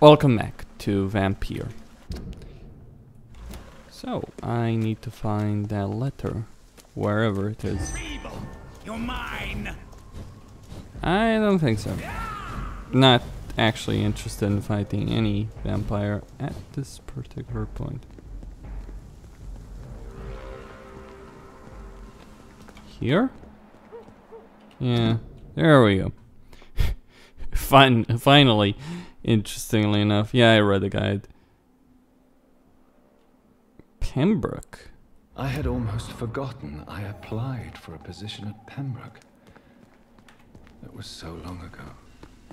Welcome back to Vampyr. So, I need to find that letter, wherever it is. You're mine. I don't think so. Not actually interested in fighting any vampire at this particular point. Here? Yeah, there we go. Finally, interestingly enough. Yeah, I read the guide. Pembroke. I had almost forgotten I applied for a position at Pembroke. That was so long ago.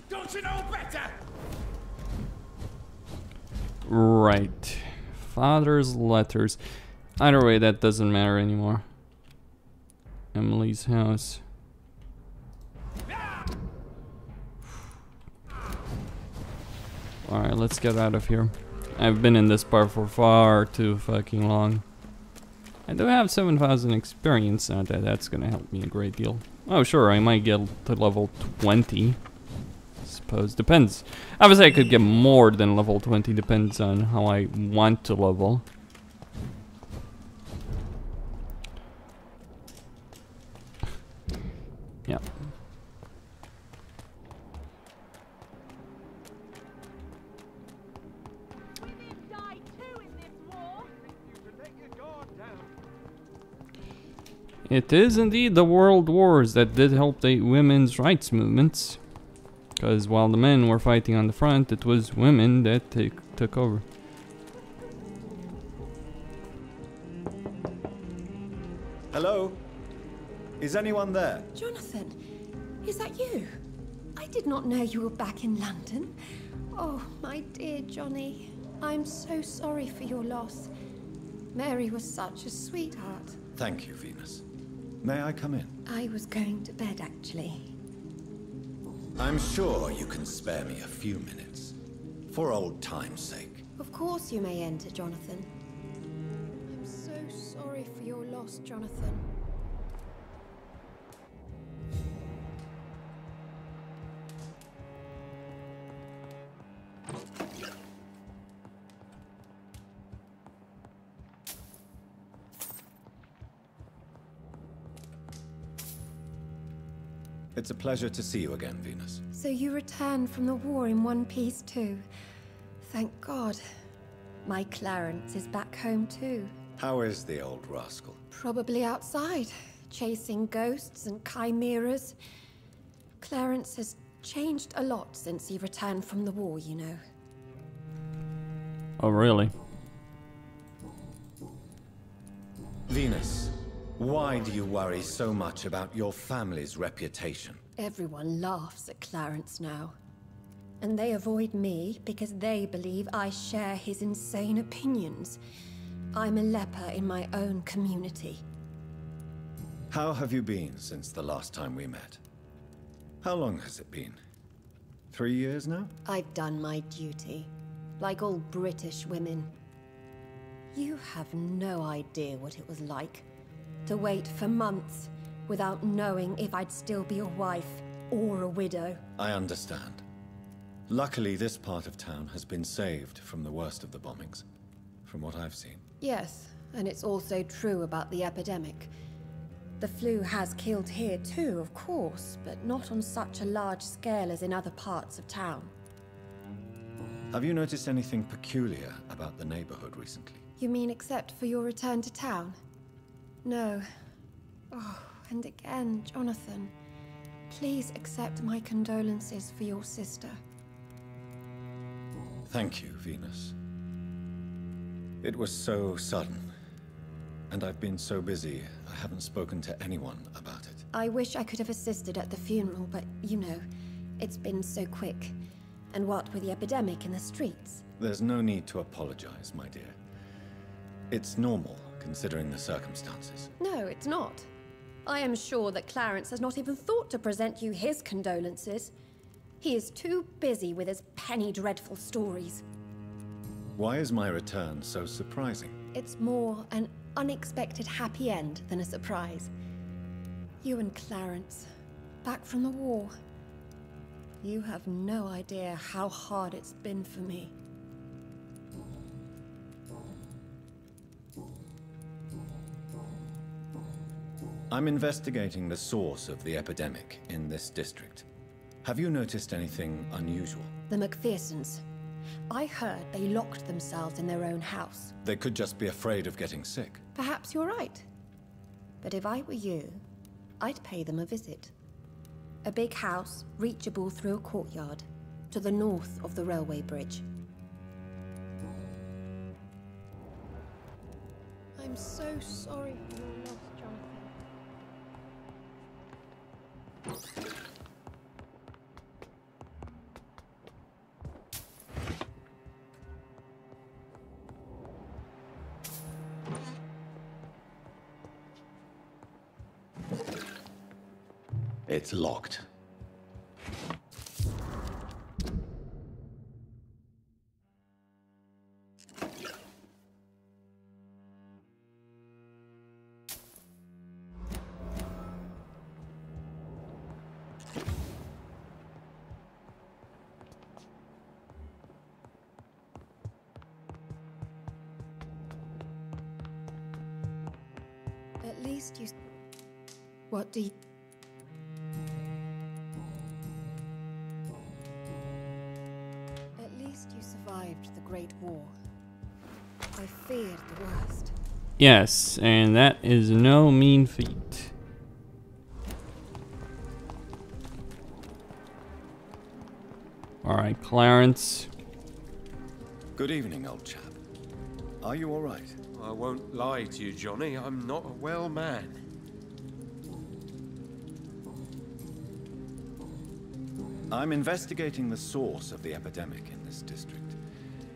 Don't you know better? Right. Father's letters. Either way, that doesn't matter anymore. Emily's house. Alright, let's get out of here. I've been in this part for far too fucking long. I do have 7,000 experience, so that's gonna help me a great deal. Oh sure, I might get to level 20. I suppose, depends. Obviously I could get more than level 20, depends on how I want to level. Yeah. It is indeed the world wars that did help the women's rights movements. Because while the men were fighting on the front, it was women that took over. Hello? Is anyone there? Jonathan, is that you? I did not know you were back in London. Oh, my dear Johnny. I'm so sorry for your loss. Mary was such a sweetheart. Thank you, Venus. May I come in? I was going to bed, actually. I'm sure you can spare me a few minutes. For old time's sake. Of course you may enter, Jonathan. I'm so sorry for your loss, Jonathan. It's a pleasure to see you again, Venus. So you returned from the war in one piece too. Thank God. My Clarence is back home too. How is the old rascal? Probably outside, chasing ghosts and chimeras. Clarence has changed a lot since he returned from the war, you know. Oh, really? Venus, why do you worry so much about your family's reputation? Everyone laughs at Clarence now. And they avoid me because they believe I share his insane opinions. I'm a leper in my own community. How have you been since the last time we met? How long has it been? 3 years now? I've done my duty, like all British women. You have no idea what it was like to wait for months without knowing if I'd still be a wife or a widow. I understand. Luckily, this part of town has been saved from the worst of the bombings, from what I've seen. Yes, and it's also true about the epidemic. The flu has killed here too, of course, but not on such a large scale as in other parts of town. Have you noticed anything peculiar about the neighborhood recently? You mean except for your return to town? No. Oh, and again, Jonathan, please accept my condolences for your sister. Thank you, Venus. It was so sudden, and I've been so busy, I haven't spoken to anyone about it. I wish I could have assisted at the funeral, but you know, it's been so quick. And what with the epidemic in the streets? There's no need to apologize, my dear. It's normal, considering the circumstances. No, it's not. I am sure that Clarence has not even thought to present you his condolences. He is too busy with his penny dreadful stories. Why is my return so surprising? It's more an unexpected happy end than a surprise. You and Clarence, back from the war. You have no idea how hard it's been for me. I'm investigating the source of the epidemic in this district. Have you noticed anything unusual? The McPhersons. I heard they locked themselves in their own house. They could just be afraid of getting sick. Perhaps you're right. But if I were you, I'd pay them a visit. A big house, reachable through a courtyard, to the north of the railway bridge. I'm so sorry for your loss, Jonathan. It's locked. At least you... What do you... At least you survived the Great War. I feared the worst. Yes, and that is no mean feat. Alright, Clarence. Good evening, old chap. Are you all right? I won't lie to you, Johnny. I'm not a well man. I'm investigating the source of the epidemic in this district.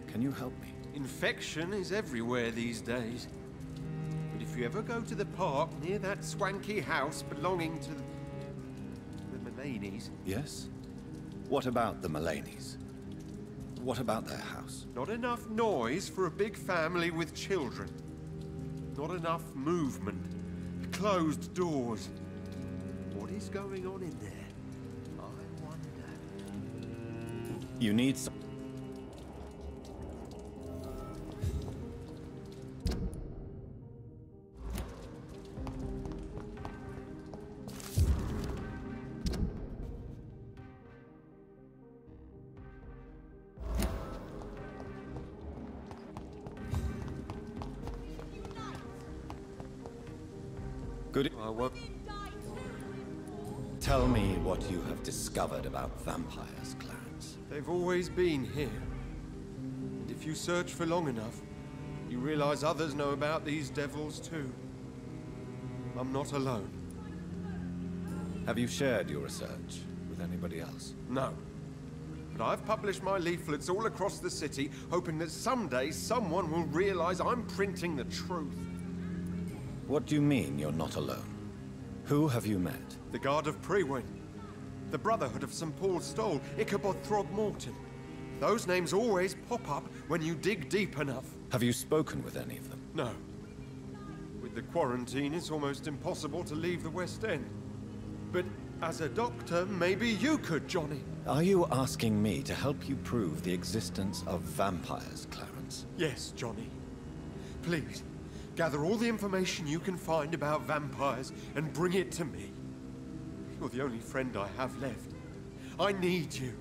Can you help me? Infection is everywhere these days. But if you ever go to the park near that swanky house belonging to the Mullaneys... Yes? What about the Mullaneys? What about their house? Not enough noise for a big family with children. Not enough movement. Closed doors. What is going on in there? I wonder. You need some... Good. I won't... Tell me what you have discovered about vampires, Clarence. They've always been here. And if you search for long enough, you realize others know about these devils too. I'm not alone. Have you shared your research with anybody else? No. But I've published my leaflets all across the city, hoping that someday someone will realize I'm printing the truth. What do you mean you're not alone? Who have you met? The Guard of Prewin, the Brotherhood of St. Paul's Stole, Ichabod Throgmorton. Those names always pop up when you dig deep enough. Have you spoken with any of them? No. With the quarantine, it's almost impossible to leave the West End. But as a doctor, maybe you could, Johnny. Are you asking me to help you prove the existence of vampires, Clarence? Yes, Johnny. Please, gather all the information you can find about vampires and bring it to me. You're the only friend I have left. I need you.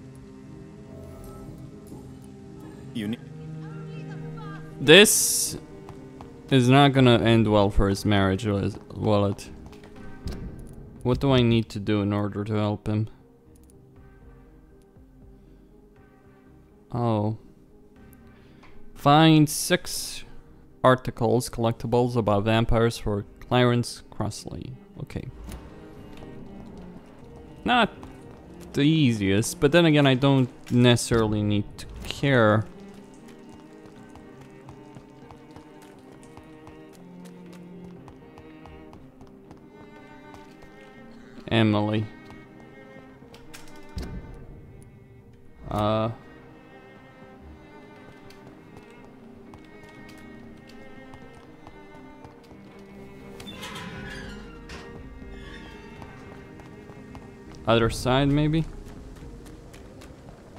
You need... This is not gonna end well for his marriage, will it? What do I need to do in order to help him? Oh. Find 6 articles, collectibles about vampires for Clarence Crossley. Okay. Not the easiest, but then again, I don't necessarily need to care. Emily. Other side, maybe?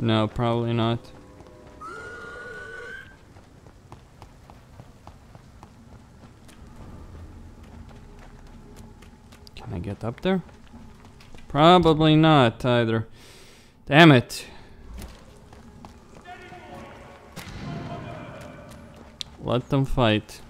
No, probably not. Can I get up there? Probably not either. Damn it. Let them fight.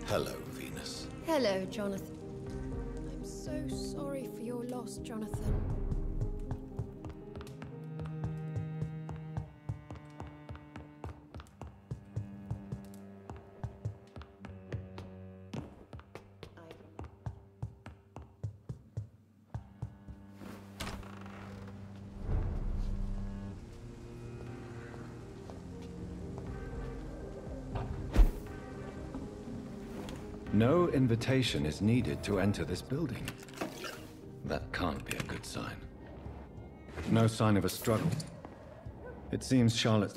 Hello, Venus. Hello, Jonathan. I'm so sorry for your loss, Jonathan. No invitation is needed to enter this building. That can't be a good sign. No sign of a struggle. It seems Charlotte...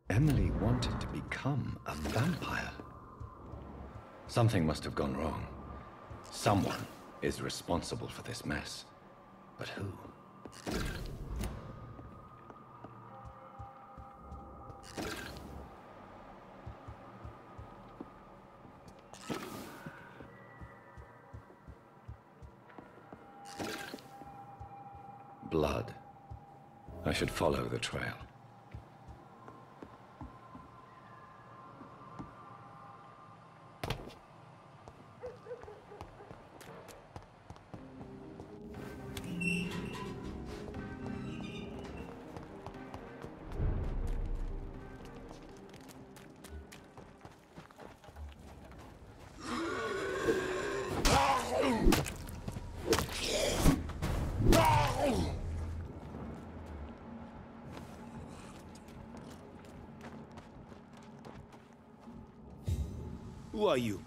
Emily wanted to become a vampire. Something must have gone wrong. Someone is responsible for this mess. But who? Blood. I should follow the trail. Who are you?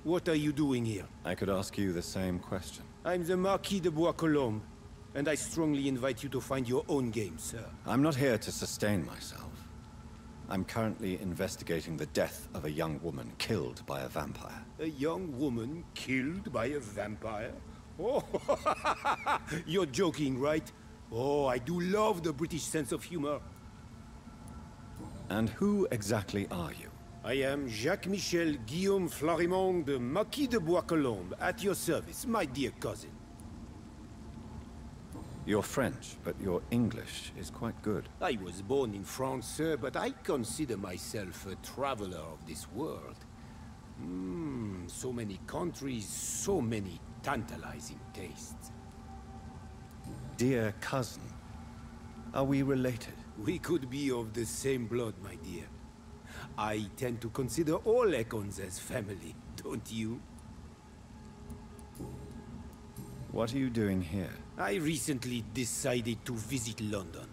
What are you doing here? I could ask you the same question. I'm the Marquis de Bois-Colombes, and I strongly invite you to find your own game, sir. I'm not here to sustain myself. I'm currently investigating the death of a young woman killed by a vampire. A young woman killed by a vampire? Oh, you're joking, right? Oh, I do love the British sense of humor. And who exactly are you? I am Jacques-Michel Guillaume Florimond de Marquis de Bois-Colombes, at your service, my dear cousin. You're French, but your English is quite good. I was born in France, sir, but I consider myself a traveler of this world. So many countries, so many tantalizing tastes. Dear cousin, are we related? We could be of the same blood, my dear. I tend to consider all Econs as family, don't you? What are you doing here? I recently decided to visit London.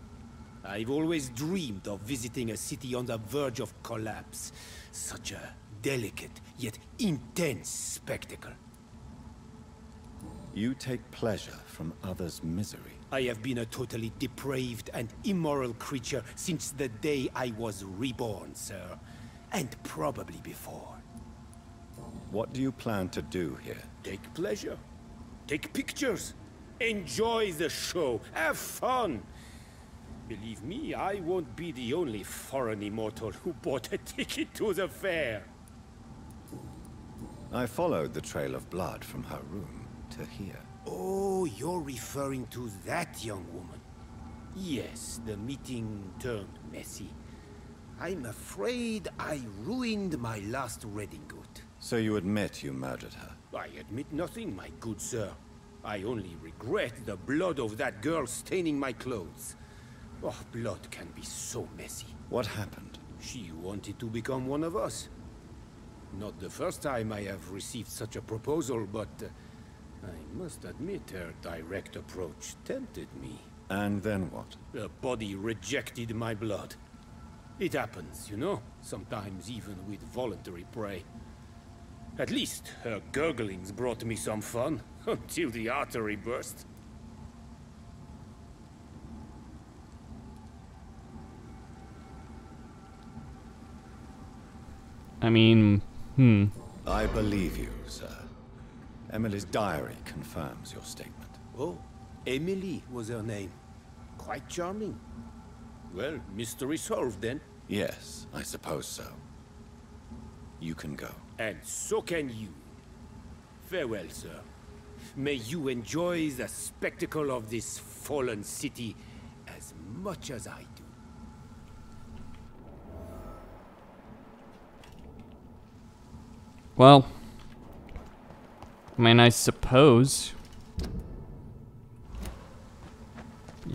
I've always dreamed of visiting a city on the verge of collapse. Such a delicate, yet intense spectacle. You take pleasure from others' misery. I have been a totally depraved and immoral creature since the day I was reborn, sir. And probably before. What do you plan to do here? Take pleasure. Take pictures. Enjoy the show. Have fun. Believe me, I won't be the only foreign immortal who bought a ticket to the fair. I followed the trail of blood from her room to here. Oh, you're referring to that young woman. Yes, the meeting turned messy. I'm afraid I ruined my last redingote. So you admit you murdered her? I admit nothing, my good sir. I only regret the blood of that girl staining my clothes. Oh, blood can be so messy. What happened? She wanted to become one of us. Not the first time I have received such a proposal, but I must admit her direct approach tempted me. And then what? The body rejected my blood. It happens, you know, sometimes even with voluntary prey. At least her gurglings brought me some fun, until the artery burst. I mean, I believe you, sir. Emily's diary confirms your statement. Oh, Emily was her name. Quite charming. Well, mystery solved then. Yes, I suppose so. You can go. And so can you. Farewell, sir. May you enjoy the spectacle of this fallen city as much as I do. well, I mean, I suppose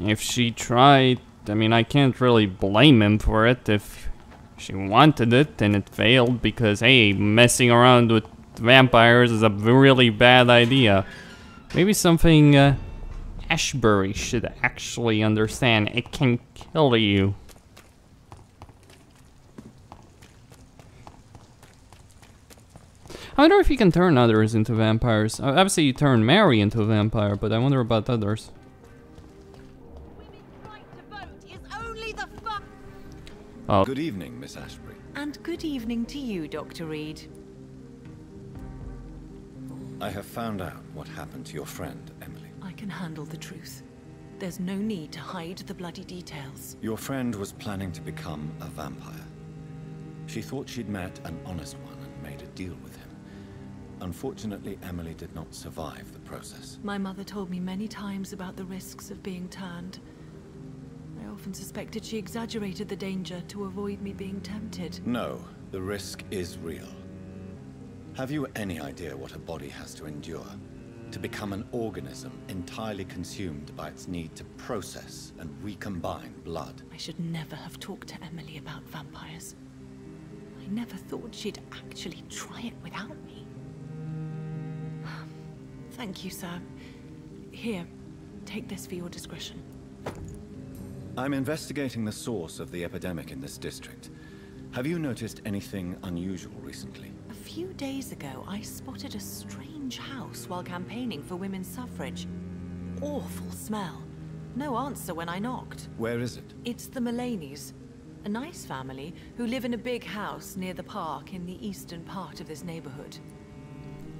if she tried, I mean, I can't really blame him for it. If she wanted it and it failed because, hey, messing around with vampires is a really bad idea. Maybe something Ashbury should actually understand. It can kill you. I wonder if you can turn others into vampires. Obviously you turn Mary into a vampire, but I wonder about others. Women's right to vote is only the fuck. Oh. Good evening, Miss Ashbury. And good evening to you, Dr. Reed. I have found out what happened to your friend, Emily. I can handle the truth. There's no need to hide the bloody details. Your friend was planning to become a vampire. She thought she'd met an honest one and made a deal with him. Unfortunately, Emily did not survive the process. My mother told me many times about the risks of being turned. I often suspected she exaggerated the danger to avoid me being tempted. No, the risk is real. Have you any idea what a body has to endure? To become an organism entirely consumed by its need to process and recombine blood? I should never have talked to Emily about vampires. I never thought she'd actually try it without me. Thank you, sir. Here, take this for your discretion. I'm investigating the source of the epidemic in this district. Have you noticed anything unusual recently? A few days ago, I spotted a strange house while campaigning for women's suffrage. Awful smell. No answer when I knocked. Where is it? It's the Mullaneys, a nice family who live in a big house near the park in the eastern part of this neighborhood.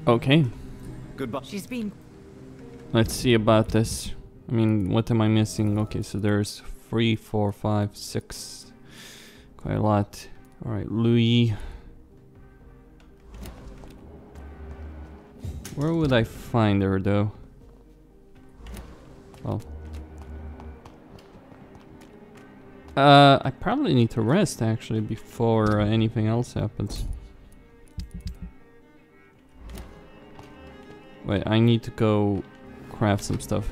Okay, Goodbye. She's been... let's see about this. I mean, what am I missing? Okay, so there's 3, 4, 5, 6. Quite a lot. Alright, Louis. Where would I find her, though? Well. I probably need to rest, actually, before anything else happens. Wait, I need to go craft some stuff.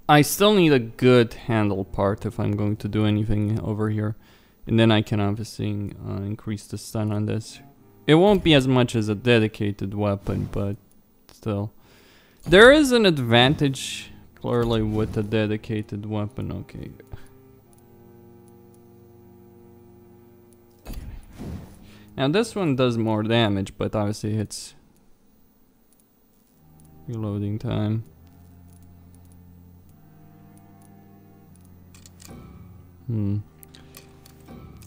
I still need a good handle part if I'm going to do anything over here. And then I can obviously increase the stun on this. It won't be as much as a dedicated weapon, but still. There is an advantage, clearly, with a dedicated weapon. Okay. Now this one does more damage, but obviously it's reloading time.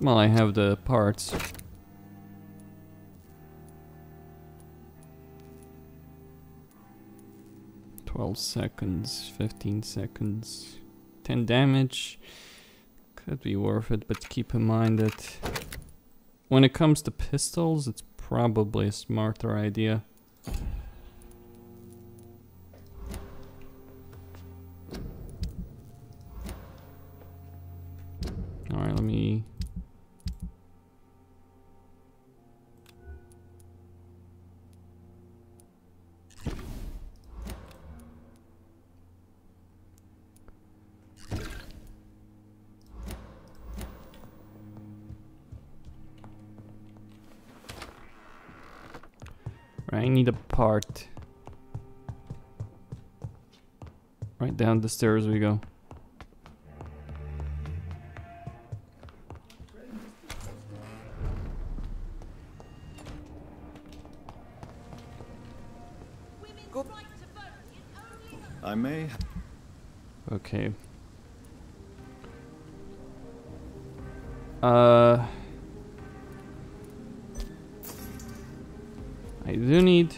Well, I have the parts. $12 seconds, 15 seconds, 10 damage. Could be worth it, but keep in mind that when it comes to pistols, it's probably a smarter idea. Alright, let me... I need a part. Right down the stairs we go. I may. Okay. I do need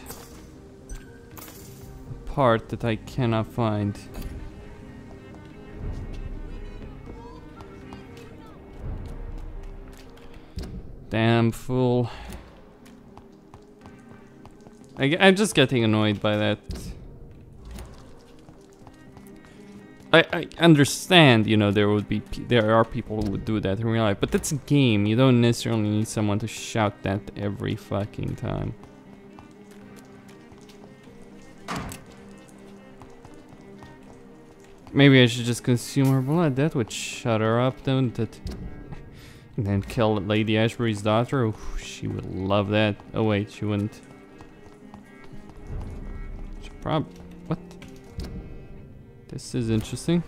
a part that I cannot find. Damn fool. I'm just getting annoyed by that. I understand, you know, there are people who would do that in real life, but that's a game. You don't necessarily need someone to shout that every fucking time. Maybe I should just consume her blood. That would shut her up, don't it? And then kill Lady Ashbury's daughter. Oof, she would love that. Oh wait, she wouldn't. She what? This is interesting.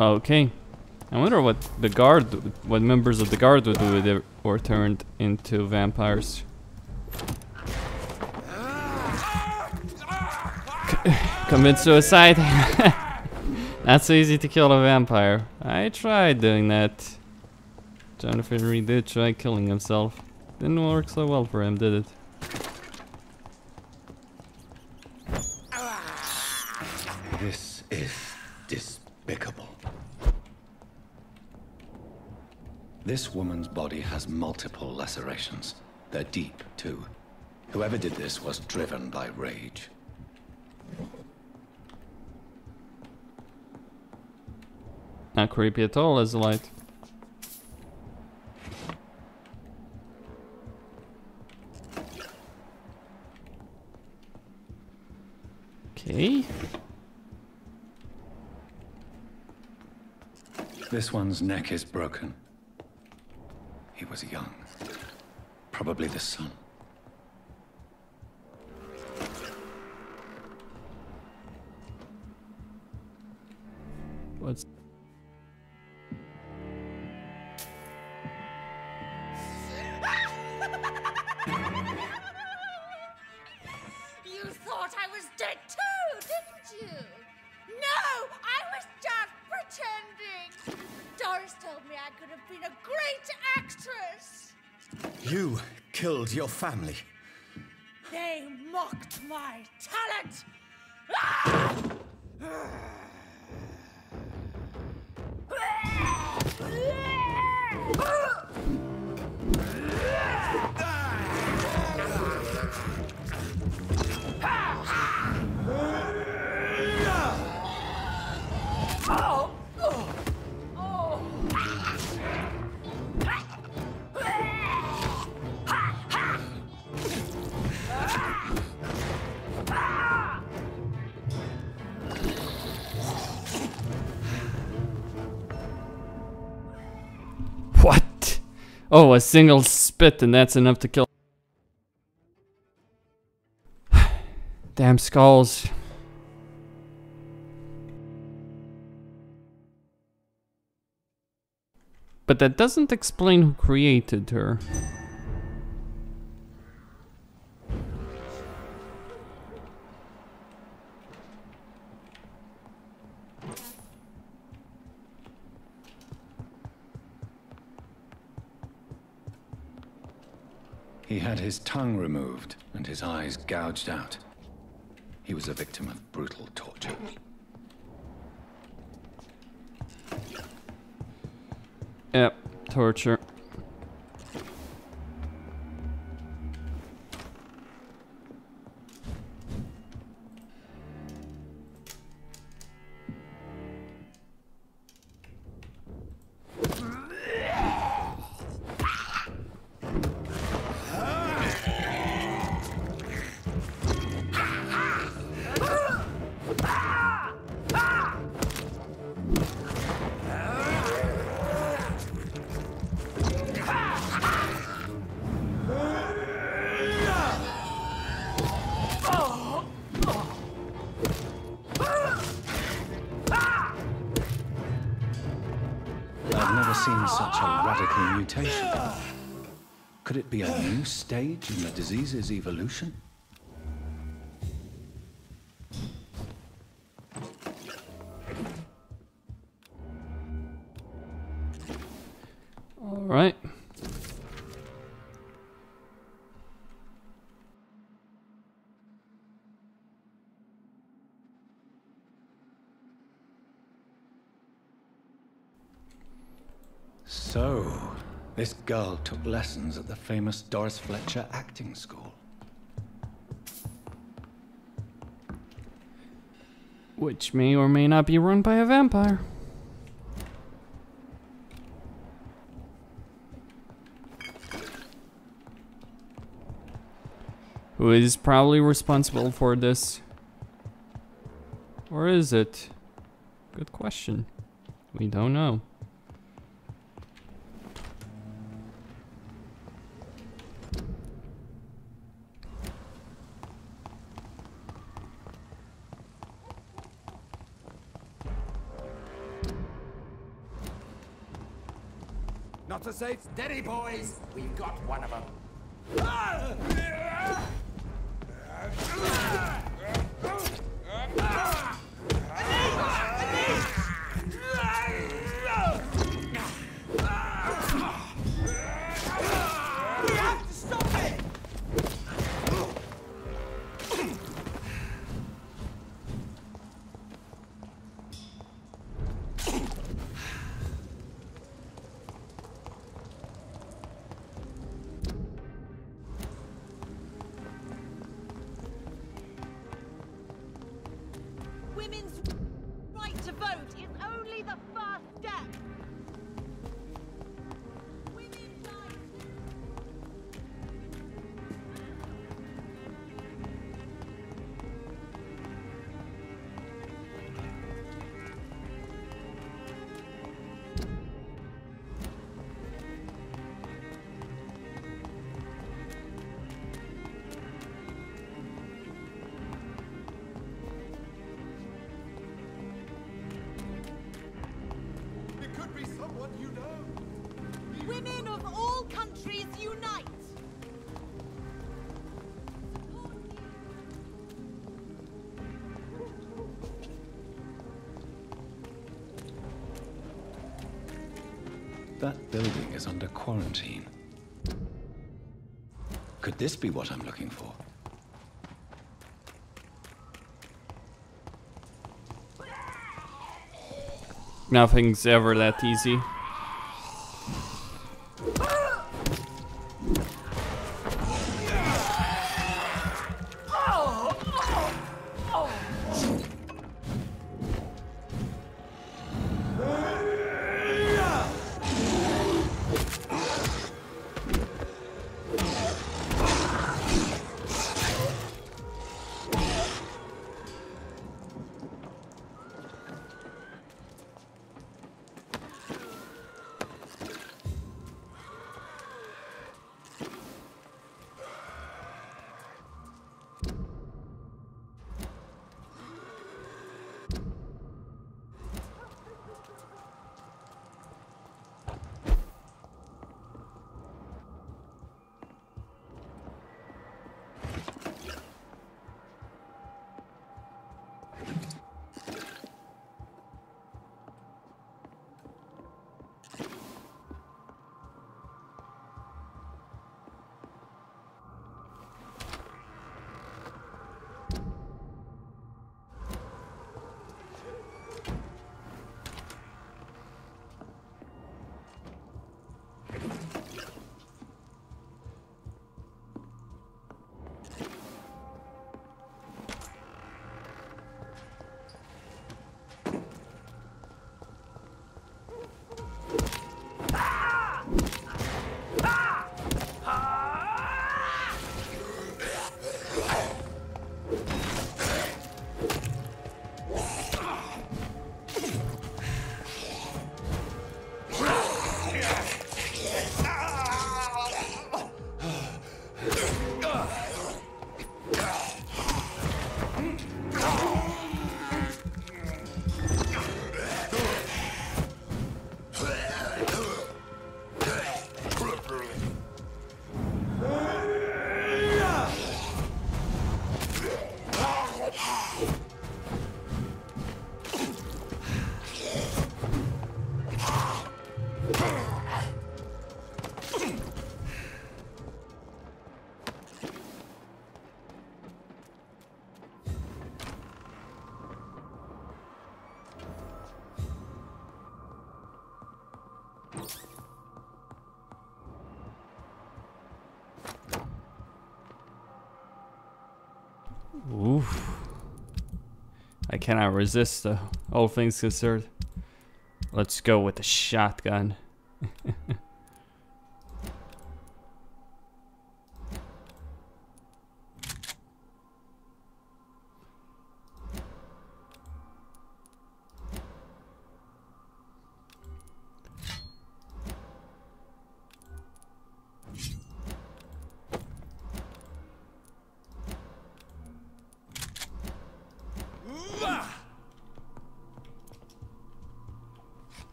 Okay. I wonder what what members of the guard would do if they were turned into vampires. Commit suicide? Not so easy to kill a vampire. I tried doing that. Jonathan Reed did try killing himself. Didn't work so well for him, did it? This is despicable. This woman's body has multiple lacerations. They're deep, too. Whoever did this was driven by rage. Not creepy at all as a light. Okay. This one's neck is broken. He was young. Probably the son. What's... You thought I was dead too, didn't you? No, I was just pretending. Doris told me I could have been a great actress. You killed your family. They mocked my talent. Ah! What? Oh, a single spit and that's enough to kill. Damn skulls. But that doesn't explain who created her. He had his tongue removed and his eyes gouged out. He was a victim of brutal torture. Yep, torture. I've never seen such a radical mutation. Could it be a new stage in the disease's evolution? All right. So, this girl took lessons at the famous Doris Fletcher acting school. Which may or may not be run by a vampire. Who is probably responsible for this? Or is it? Good question. We don't know. Not a safe. Steady, boys. We've got one of them. That building is under quarantine. Could this be what I'm looking for? Nothing's ever that easy. Oof. I cannot resist all things considered. Let's go with the shotgun.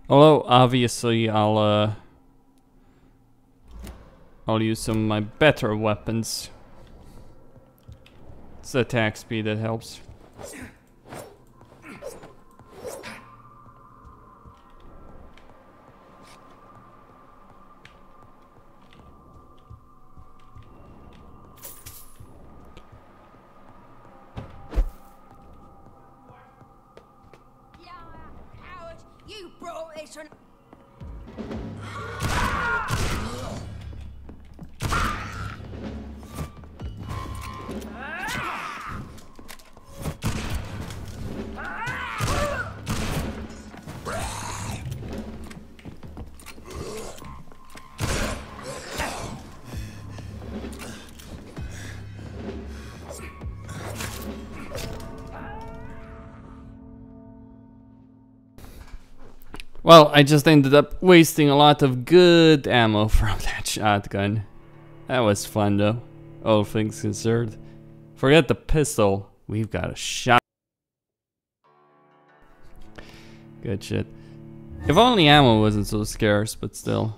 Although obviously I'll use some of my better weapons. It's the attack speed that helps. You brought this one. Well, I just ended up wasting a lot of good ammo from that shotgun. That was fun though, all things considered. Forget the pistol, we've got a shot. Good shit. If only ammo wasn't so scarce, but still.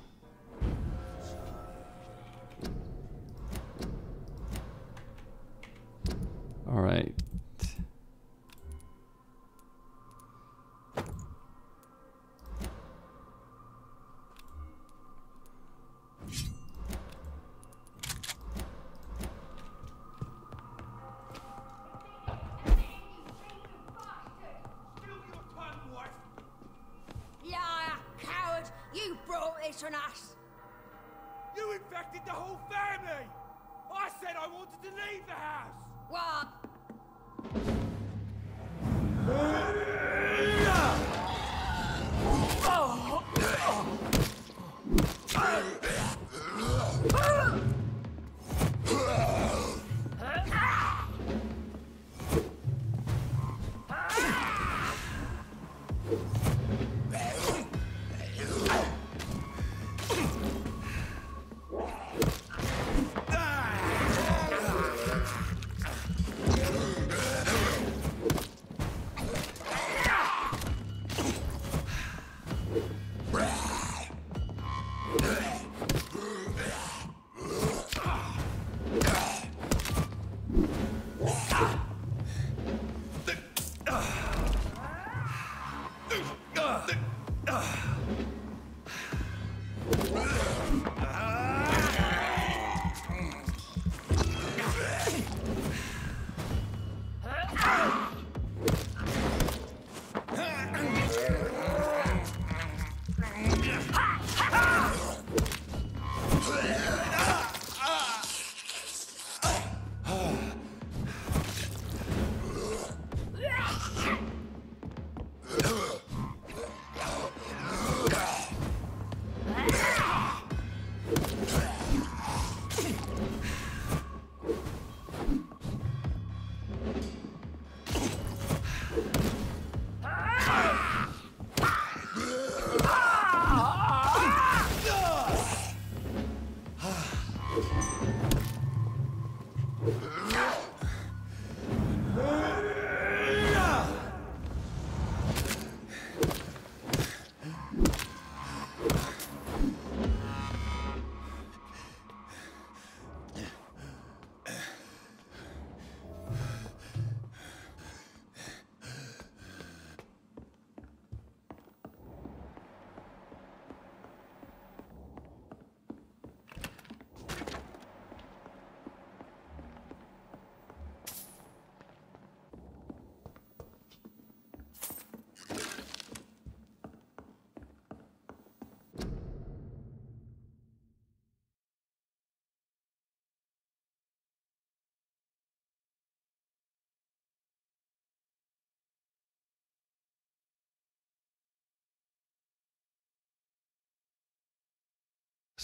wanted to leave the house! What?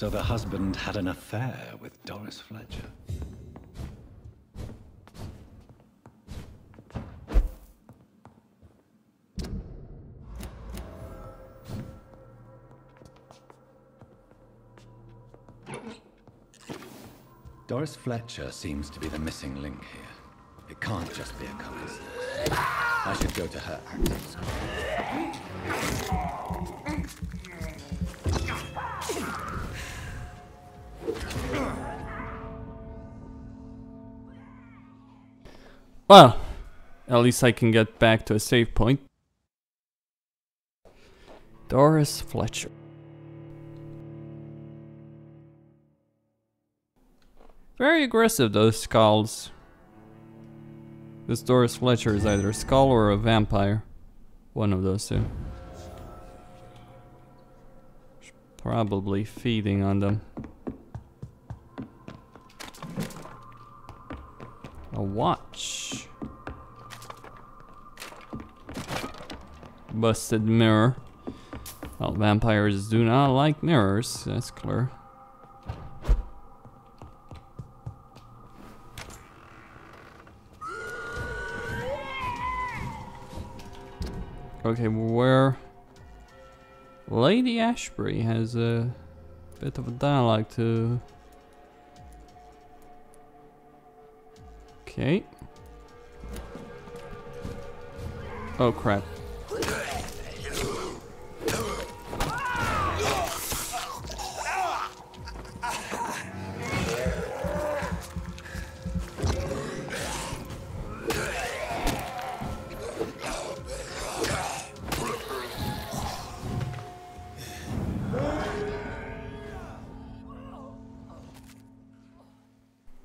So the husband had an affair with Doris Fletcher. Doris Fletcher seems to be the missing link here. It can't just be a coincidence. I should go to her acting school. Well, at least I can get back to a save point. Doris Fletcher. Very aggressive, those skulls. This Doris Fletcher is either a skull or a vampire. One of those two. Probably feeding on them. A watch. Busted mirror. Well, vampires do not like mirrors, that's clear. Okay, where Lady Ashbury has a bit of a dialogue to... Okay. Oh crap.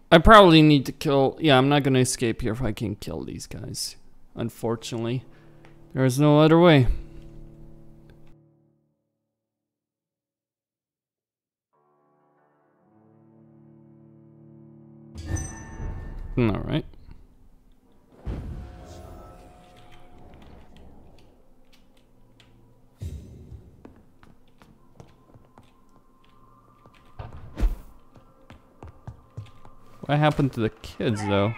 I probably need to kill... Yeah, I'm not gonna escape here if I can't kill these guys. Unfortunately. There's no other way. Alright. What happened to the kids, though?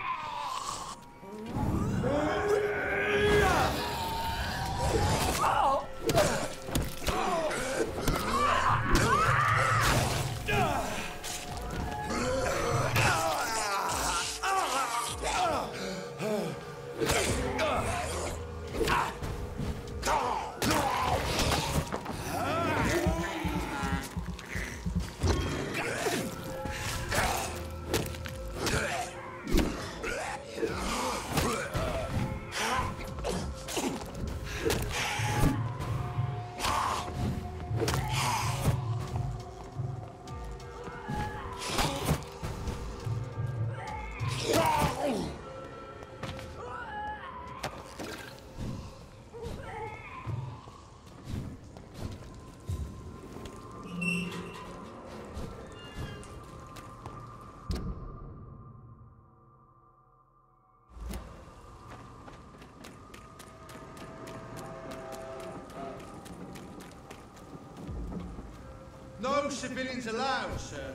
No civilians allowed, sir.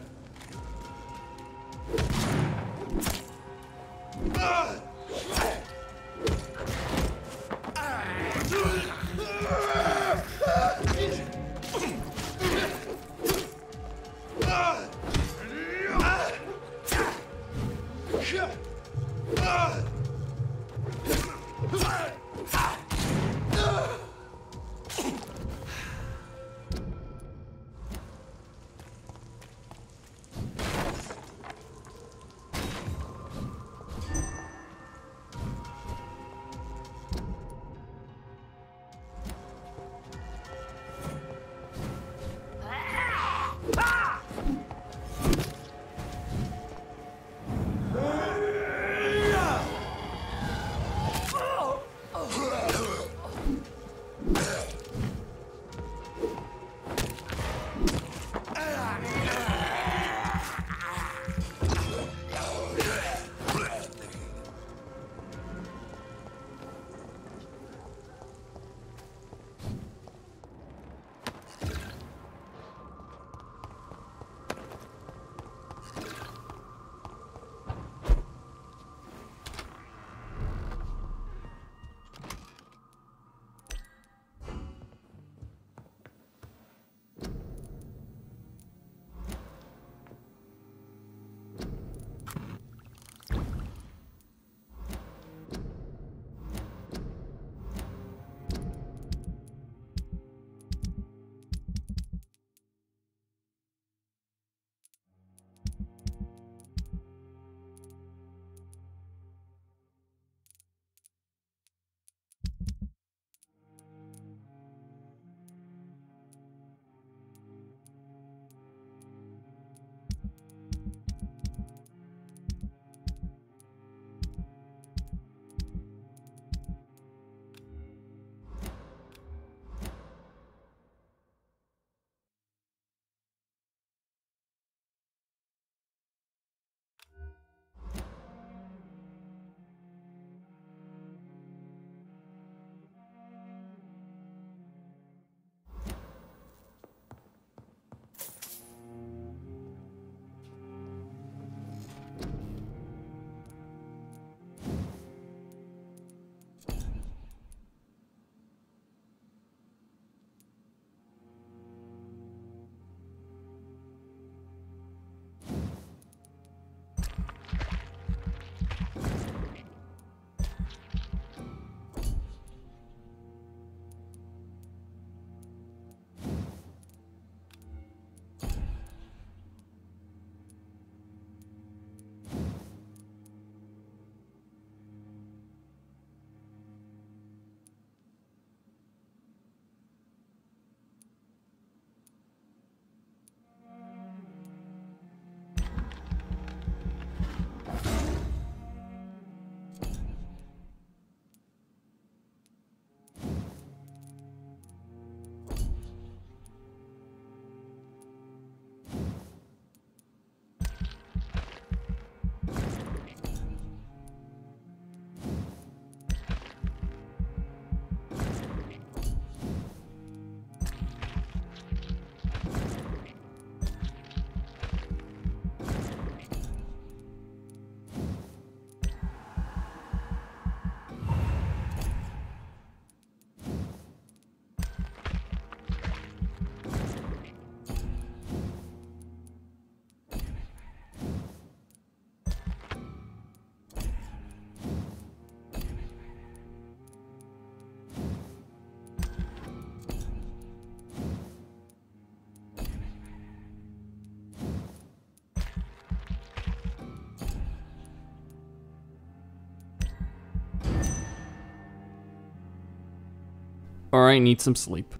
Or I need some sleep.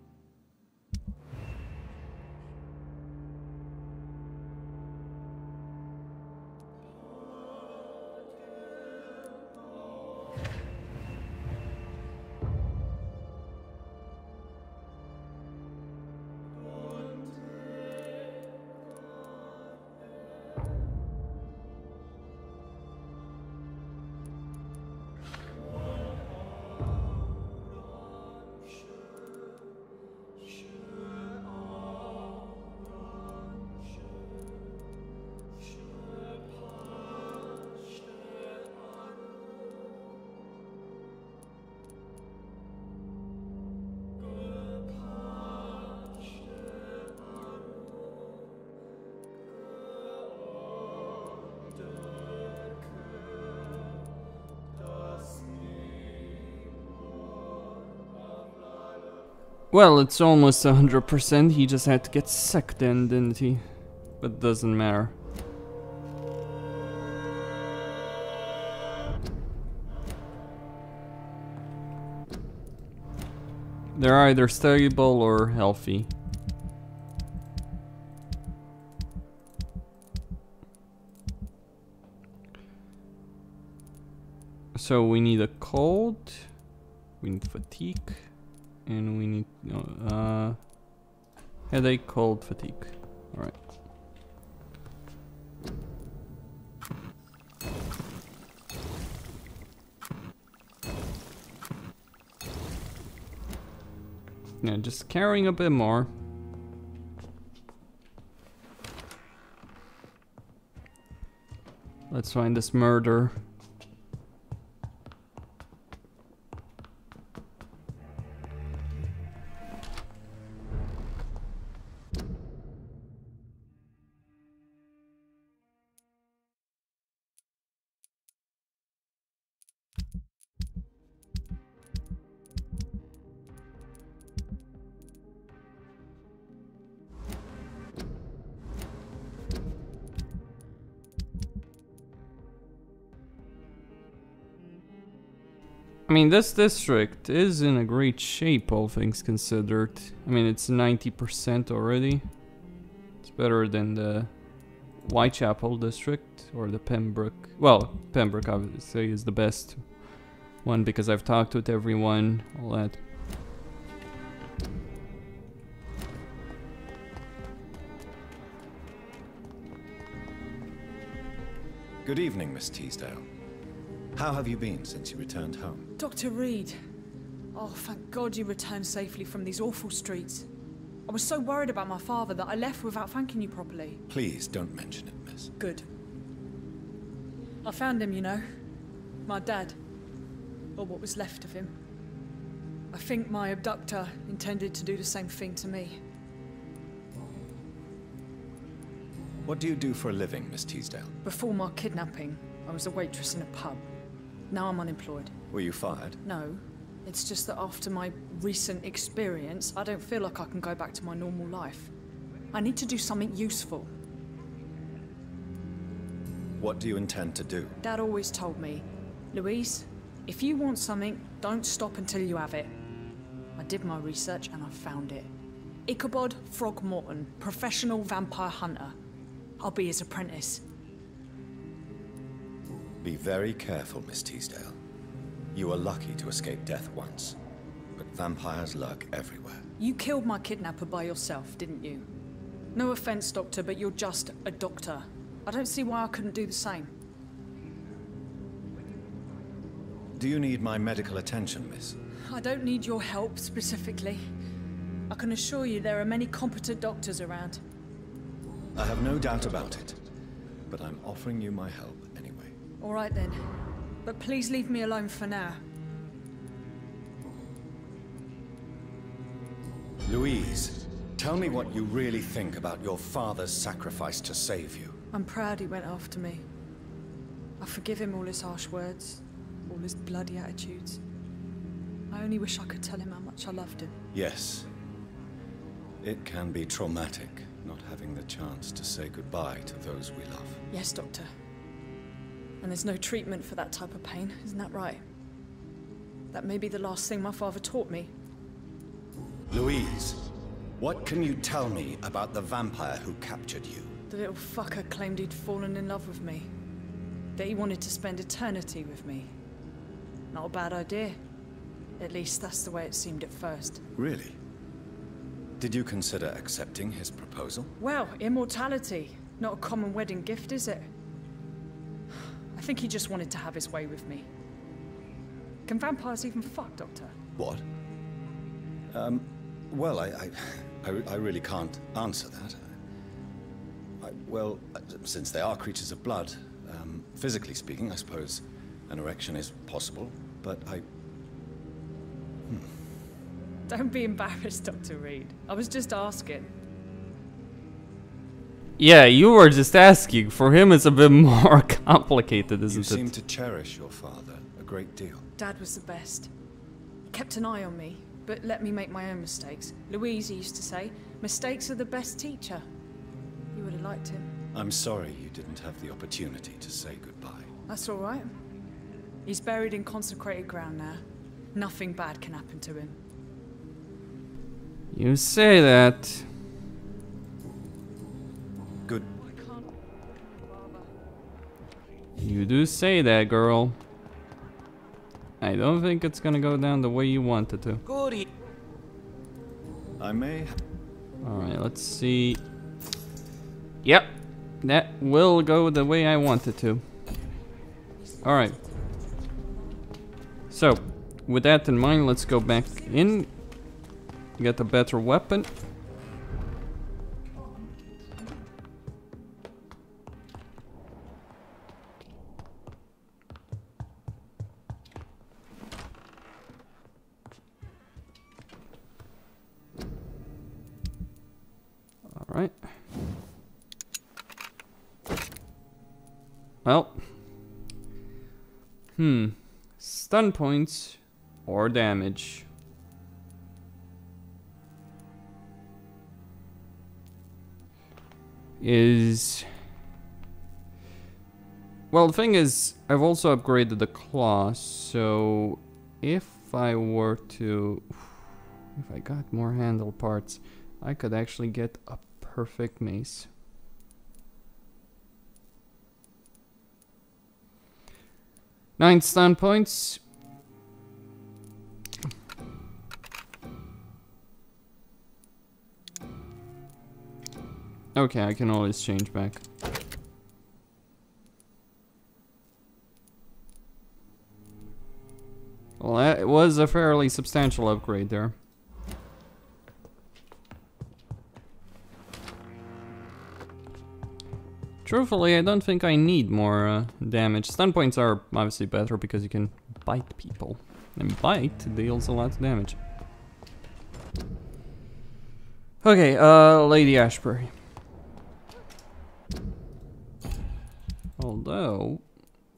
Well, it's almost 100%. He just had to get sick then, didn't he? But it doesn't matter. They're either stable or healthy. So we need a cold, we need fatigue, and we need headache, cold, fatigue. All right. Yeah, just carrying a bit more. Let's find this murder. I mean, this district is in a great shape, all things considered. I mean, it's 90% already. It's better than the Whitechapel district or the Pembroke. Well, Pembroke obviously is the best one because I've talked with everyone, all that. Good evening, Miss Teasdale. How have you been since you returned home? Dr. Reed. Oh, thank God you returned safely from these awful streets. I was so worried about my father that I left without thanking you properly. Please don't mention it, miss. Good. I found him, you know. My dad. Or what was left of him. I think my abductor intended to do the same thing to me. What do you do for a living, Miss Teasdale? Before my kidnapping, I was a waitress in a pub. Now I'm unemployed. Were you fired? No. It's just that after my recent experience, I don't feel like I can go back to my normal life. I need to do something useful. What do you intend to do? Dad always told me, Louise, if you want something, don't stop until you have it. I did my research and I found it. Ichabod Throgmorton, professional vampire hunter. I'll be his apprentice. Be very careful, Miss Teasdale. You were lucky to escape death once, but vampires lurk everywhere. You killed my kidnapper by yourself, didn't you? No offense, Doctor, but you're just a doctor. I don't see why I couldn't do the same. Do you need my medical attention, miss? I don't need your help specifically. I can assure you there are many competent doctors around. I have no doubt about it, but I'm offering you my help anyway. All right then, but please leave me alone for now. Louise, tell me what you really think about your father's sacrifice to save you. I'm proud he went after me. I forgive him all his harsh words, all his bloody attitudes. I only wish I could tell him how much I loved him. Yes. It can be traumatic, not having the chance to say goodbye to those we love. Yes, Doctor. And there's no treatment for that type of pain, isn't that right? That may be the last thing my father taught me. Louise, what can you tell me about the vampire who captured you? The little fucker claimed he'd fallen in love with me. That he wanted to spend eternity with me. Not a bad idea. At least that's the way it seemed at first. Really? Did you consider accepting his proposal? Well, immortality. Not a common wedding gift, is it? I think he just wanted to have his way with me. Can vampires even fuck, Doctor? What? Well, I really can't answer that. Well, since they are creatures of blood, physically speaking, I suppose an erection is possible, but Don't be embarrassed, Dr. Reed. I was just asking. Yeah, you were just asking. For him, it's a bit more complicated, isn't it? You seem to cherish your father a great deal. Dad was the best. He kept an eye on me, but let me make my own mistakes. Louise used to say, mistakes are the best teacher. You would have liked him. I'm sorry you didn't have the opportunity to say goodbye. That's all right. He's buried in consecrated ground now. Nothing bad can happen to him. You say that. Good. You do say that, girl. I don't think it's gonna go down the way you want it to. Goody. I may. Alright, let's see. Yep, that will go the way I want it to. Alright. So, with that in mind, let's go back in. Get a better weapon. Alright. Well. Stun points or damage. Well, the thing is, I've also upgraded the claw, so if I were to... If I got more handle parts, I could actually get a perfect mace. Nine stun points. Okay, I can always change back. Well, that was a fairly substantial upgrade there. Truthfully, I don't think I need more damage. Stun points are obviously better because you can bite people. And bite deals a lot of damage. Okay, Lady Ashbury. Although,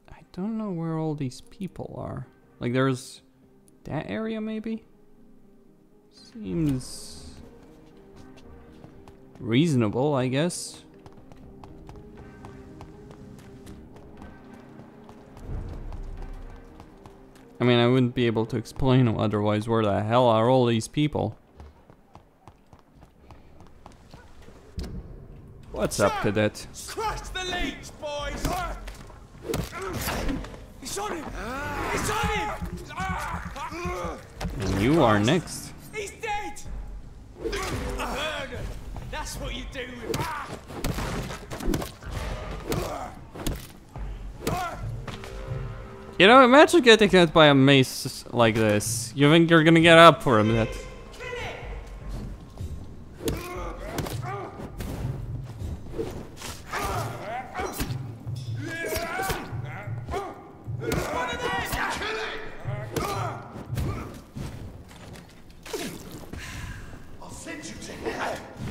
I don't know where all these people are. Like, there's that area, maybe? Seems reasonable, I guess. I mean, I wouldn't be able to explain otherwise. Where the hell are all these people? What's up to that? Crush the leech, boys! He's on him! He's on him! And you are next. He's dead! Murder! That's what you do with... You know, imagine getting hit by a mace like this. You think you're gonna get up for a minute?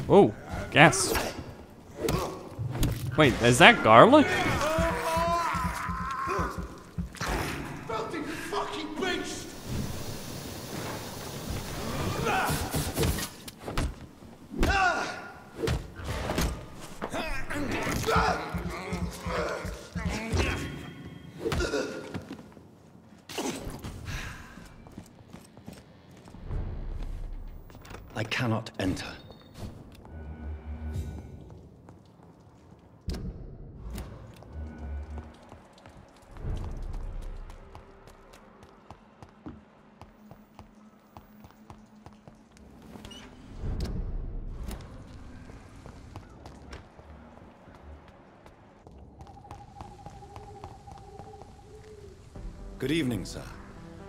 Oh, gas. Wait, is that garlic? I I cannot enter. Good evening, sir.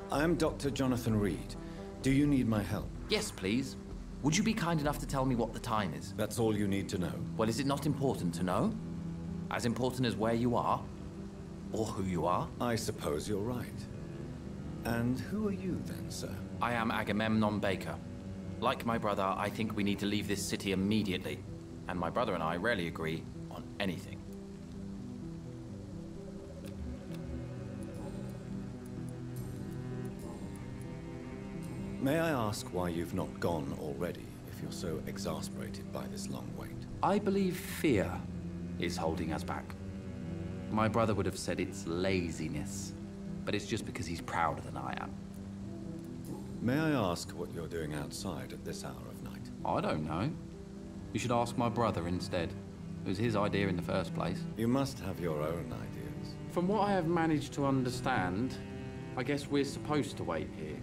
I am Dr. Jonathan Reed. Do you need my help? Yes, please. Would you be kind enough to tell me what the time is? That's all you need to know. Well, is it not important to know? As important as where you are? Or who you are? I suppose you're right. And who are you then, sir? I am Agamemnon Baker. Like my brother, I think we need to leave this city immediately. And my brother and I rarely agree on anything. May I ask why you've not gone already, if you're so exasperated by this long wait? I believe fear is holding us back. My brother would have said it's laziness, but it's just because he's prouder than I am. May I ask what you're doing outside at this hour of night? I don't know. You should ask my brother instead. It was his idea in the first place. You must have your own ideas. From what I have managed to understand, I guess we're supposed to wait here.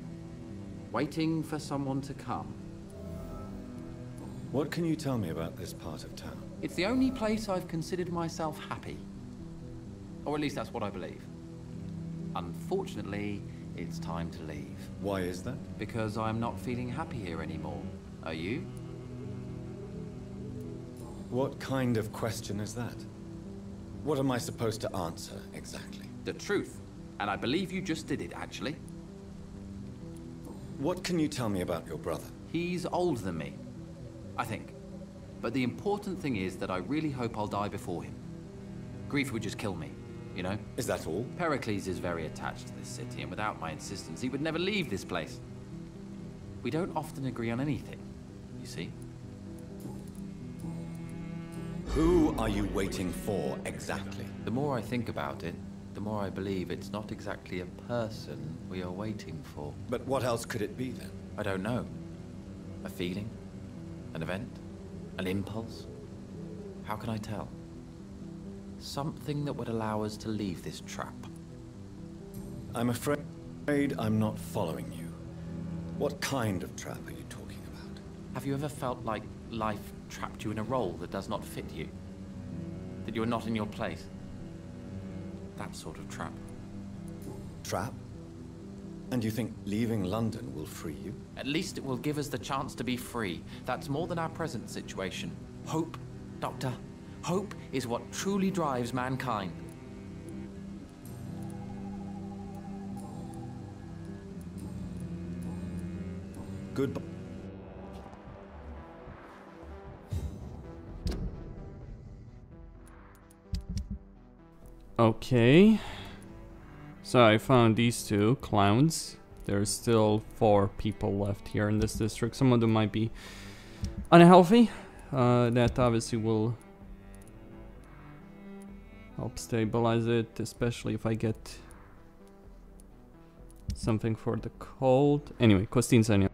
Waiting for someone to come. What can you tell me about this part of town? It's the only place I've considered myself happy. Or at least that's what I believe. Unfortunately, it's time to leave. Why is that? Because I'm not feeling happy here anymore. Are you? What kind of question is that? What am I supposed to answer, exactly? The truth. And I believe you just did it, actually. What can you tell me about your brother? He's older than me, I think. But the important thing is that I really hope I'll die before him. Grief would just kill me, you know? Is that all? Pericles is very attached to this city, and without my insistence, he would never leave this place. We don't often agree on anything, you see? Who are you waiting for, exactly? The more I think about it, the more I believe it's not exactly a person we are waiting for. But what else could it be, then? I don't know. A feeling? An event? An impulse? How can I tell? Something that would allow us to leave this trap. I'm afraid I'm not following you. What kind of trap are you talking about? Have you ever felt like life trapped you in a role that does not fit you? That you're not in your place? That sort of trap. Trap? And you think leaving London will free you? At least it will give us the chance to be free. That's more than our present situation. Hope, Doctor. Hope is what truly drives mankind. Goodbye. Okay. So I found these two clowns. There's still 4 people left here in this district. Some of them might be unhealthy. That obviously will help stabilize it, especially if I get something for the cold. Anyway, Costin Sanya.